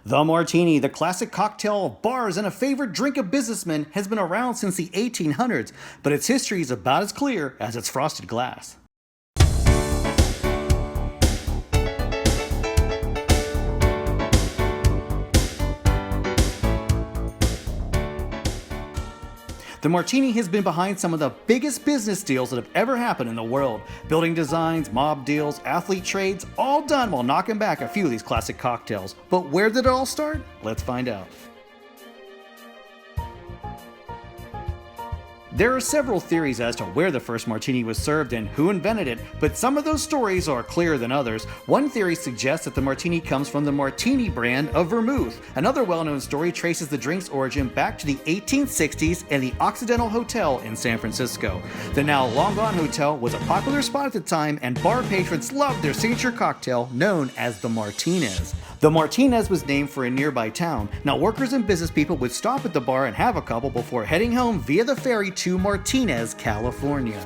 The Martini, the classic cocktail of bars and a favorite drink of businessmen, has been around since the 1800s, but its history is about as clear as its frosted glass. The Martini has been behind some of the biggest business deals that have ever happened in the world. Building designs, mob deals, athlete trades, all done while knocking back a few of these classic cocktails. But where did it all start? Let's find out. There are several theories as to where the first martini was served and who invented it, but some of those stories are clearer than others. One theory suggests that the martini comes from the Martini brand of vermouth. Another well-known story traces the drink's origin back to the 1860s and the Occidental Hotel in San Francisco. The now long-gone hotel was a popular spot at the time, and bar patrons loved their signature cocktail known as the Martinez. The Martinez was named for a nearby town. Now, workers and business people would stop at the bar and have a couple before heading home via the ferry to Martinez, California.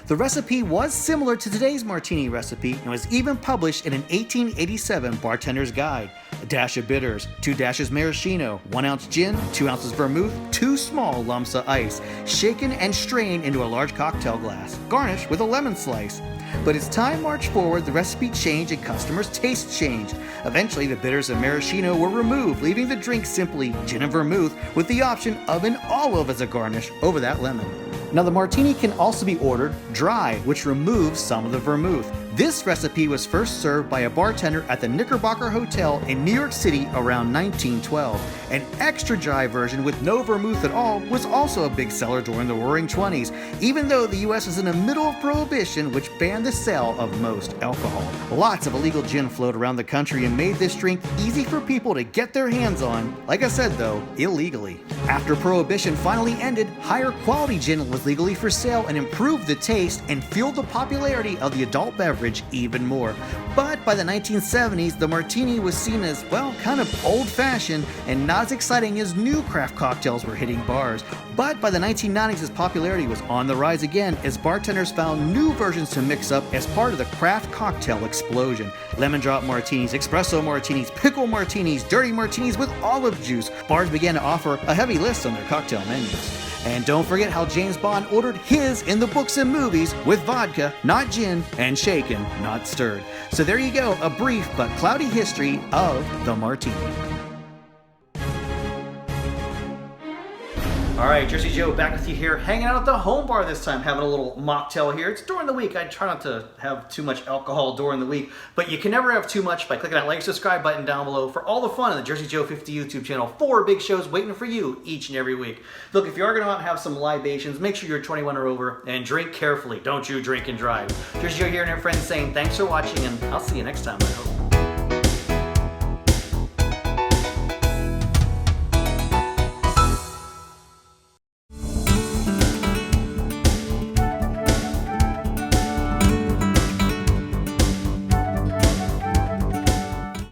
The recipe was similar to today's martini recipe and was even published in an 1887 bartender's guide. A dash of bitters, 2 dashes maraschino, 1 ounce gin, 2 ounces vermouth, 2 small lumps of ice, shaken and strained into a large cocktail glass. Garnish with a lemon slice. But as time marched forward, the recipe changed and customers' tastes changed. Eventually, the bitters and maraschino were removed, leaving the drink simply gin and vermouth with the option of an olive as a garnish over that lemon. Now, the martini can also be ordered dry, which removes some of the vermouth. This recipe was first served by a bartender at the Knickerbocker Hotel in New York City around 1912. An extra dry version with no vermouth at all was also a big seller during the Roaring '20s, even though the US was in the middle of Prohibition, which banned the sale of most alcohol. Lots of illegal gin flowed around the country and made this drink easy for people to get their hands on, like I said though, illegally. After Prohibition finally ended, higher quality gin was legally for sale and improved the taste and fueled the popularity of the adult beverage even more. But by the 1970s, the martini was seen as, well, kind of old-fashioned and not as exciting as new craft cocktails were hitting bars. But by the 1990s, its popularity was on the rise again as bartenders found new versions to mix up as part of the craft cocktail explosion. Lemon drop martinis, espresso martinis, pickle martinis, dirty martinis with olive juice. Bars began to offer a heavy list on their cocktail menus. And don't forget how James Bond ordered his in the books and movies with vodka, not gin, and shaken, not stirred. So there you go, a brief but cloudy history of the martini. Alright, Jersey Joe back with you here, hanging out at the home bar this time, having a little mocktail here. It's during the week. I try not to have too much alcohol during the week, but you can never have too much by clicking that like, subscribe button down below for all the fun on the Jersey Joe 50 YouTube channel. 4 big shows waiting for you each and every week. Look, if you are going to have some libations, make sure you're 21 or over and drink carefully. Don't you drink and drive. Jersey Joe here and our friends saying thanks for watching, and I'll see you next time, I hope.